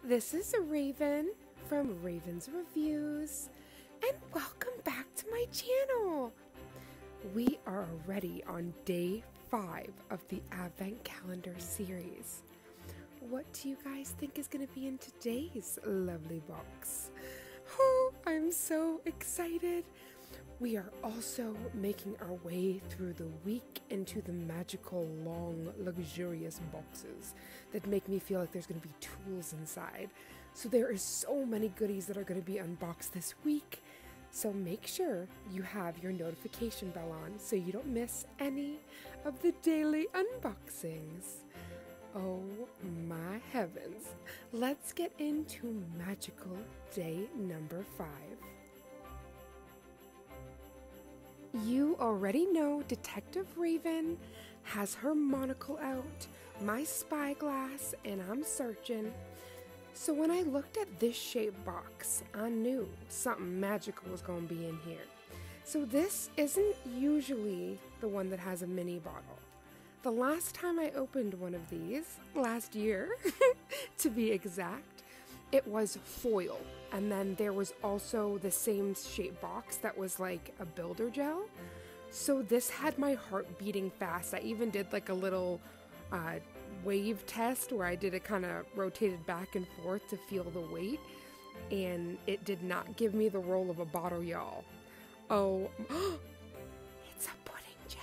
This is Raven from Raven's Reviews, and welcome back to my channel. We are already on day 5 of the Advent Calendar series. What do you guys think is going to be in today's lovely box? Oh, I'm so excited. We are also making our way through the week into the magical, long, luxurious boxes that make me feel like there's going to be tools inside. So there is so many goodies that are going to be unboxed this week. So make sure you have your notification bell on so you don't miss any of the daily unboxings. Oh my heavens. Let's get into magical day number 5. You already know Detective Raven has her monocle out, my spyglass, and I'm searching. So when I looked at this shaped box, I knew something magical was going to be in here. So this isn't usually the one that has a mini bottle. The last time I opened one of these, last year to be exact, it was foil, and then there was also the same shape box that was like a builder gel. So this had my heart beating fast. I even did like a little wave test where I did it kind of rotated back and forth to feel the weight, and it did not give me the roll of a bottle, y'all. Oh, it's a pudding gel.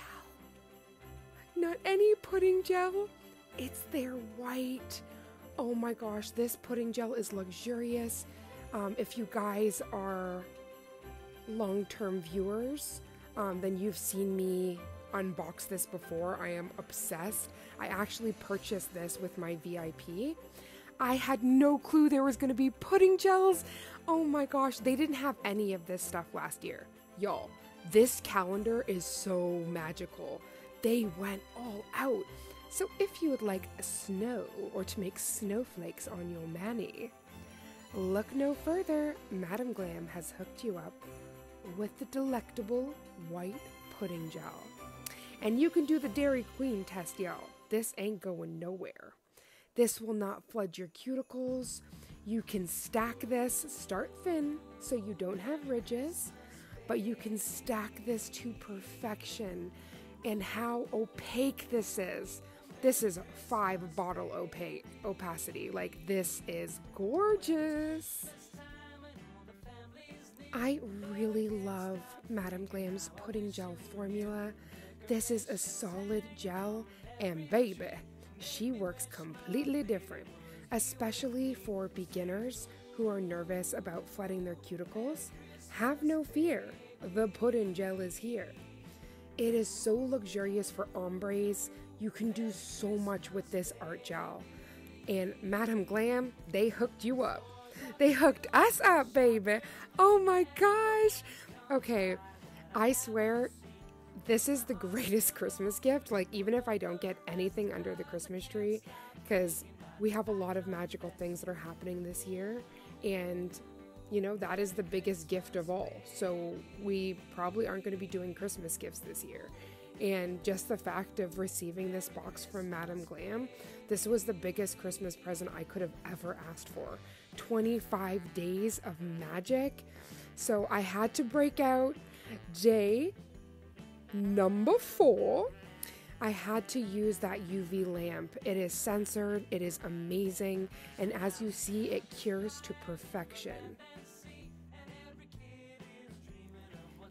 Not any pudding gel, it's their white. Oh my gosh, this pudding gel is luxurious. If you guys are long-term viewers, then you've seen me unbox this before. I am obsessed. I actually purchased this with my VIP. I had no clue there was going to be pudding gels. Oh my gosh, they didn't have any of this stuff last year. Y'all, this calendar is so magical. They went all out. So if you would like snow or to make snowflakes on your mani, look no further. Madam Glam has hooked you up with the delectable white pudding gel. And you can do the Dairy Queen test, y'all. This ain't going nowhere. This will not flood your cuticles. You can stack this, start thin so you don't have ridges, but you can stack this to perfection. And how opaque this is. This is 5 bottle opacity. Like, this is gorgeous. I really love Madam Glam's pudding gel formula. This is a solid gel, and baby, she works completely different, especially for beginners who are nervous about flooding their cuticles. Have no fear, the pudding gel is here. It is so luxurious for ombres. You can do so much with this art gel. And Madam Glam, they hooked you up. They hooked us up, baby. Oh my gosh. Okay, I swear this is the greatest Christmas gift. Like, even if I don't get anything under the Christmas tree, because we have a lot of magical things that are happening this year. And you know, that is the biggest gift of all. So we probably aren't going to be doing Christmas gifts this year. And just the fact of receiving this box from Madam Glam, this was the biggest Christmas present I could have ever asked for. 25 days of magic. So I had to break out day number 4. I had to use that UV lamp. It is censored, it is amazing, and as you see, it cures to perfection.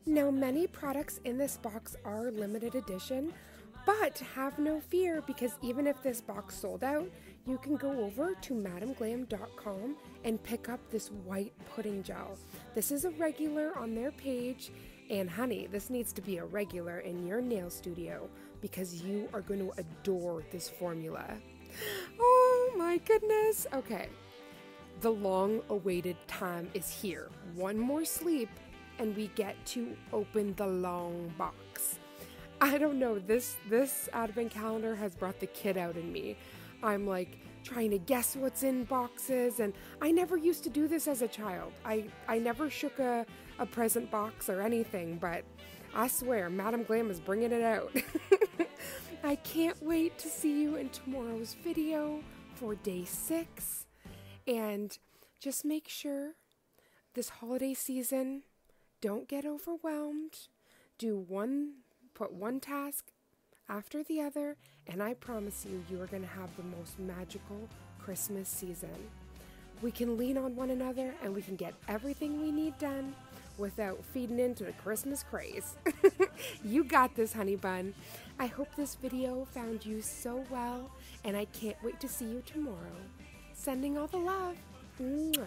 Now, many products in this box are limited edition, but have no fear, because even if this box sold out, you can go over to madamglam.com and pick up this white pudding gel. This is a regular on their page, and honey, this needs to be a regular in your nail studio because you are going to adore this formula. Oh my goodness. Okay, the long-awaited time is here. One more sleep and we get to open the long box. I don't know, this advent calendar has brought the kid out in me. I'm like trying to guess what's in boxes, and I never used to do this as a child. I never shook a present box or anything, but I swear Madam Glam is bringing it out. I can't wait to see you in tomorrow's video for day 6. And just make sure this holiday season, don't get overwhelmed. Put one task after the other, and I promise you, you are going to have the most magical Christmas season. We can lean on one another and we can get everything we need done without feeding into the Christmas craze. You got this, honey bun. I hope this video found you so well, and I can't wait to see you tomorrow. Sending all the love. Mwah.